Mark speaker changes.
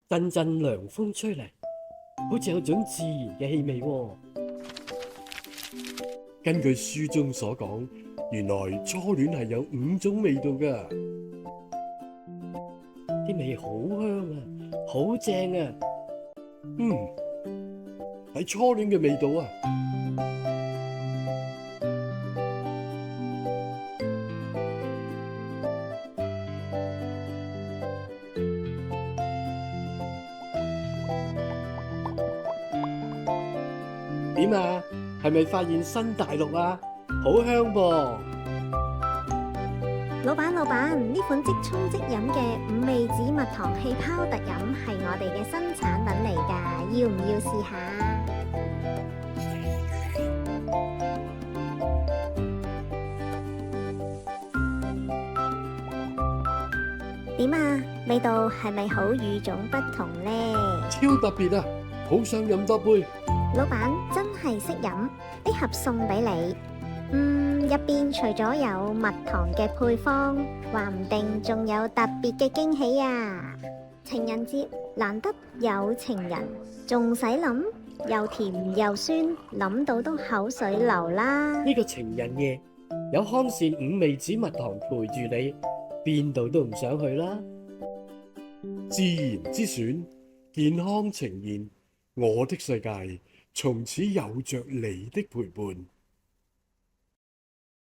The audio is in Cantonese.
Speaker 1: 陣陣涼風吹嚟，好似有種自然嘅氣味喎。
Speaker 2: 根據書中所講，原來初戀係有5種味道㗎。
Speaker 1: 啲味好香啊，好正啊！
Speaker 2: 係初戀嘅味道啊！
Speaker 1: 點啊？係咪發現新大陸啊？好香噃！
Speaker 3: 老闆，呢款即沖即飲嘅5味子蜜糖氣泡特飲係我哋嘅新產品嚟㗎，要唔要試下？點啊？味道係咪好與眾不同呢？
Speaker 2: 超特別啊！好想飲多杯。
Speaker 3: 老闆真係識飲，呢盒送俾你。入邊除咗有蜜糖嘅配方，話唔定仲有特別嘅驚喜啊！情人節難得有情人，仲使諗？又甜又酸，諗到都口水流啦！
Speaker 1: 呢個情人夜有康善5味子蜜糖陪住你，邊度都唔想去啦！
Speaker 2: 自然之選，健康呈現，我的世界從此有着你的陪伴。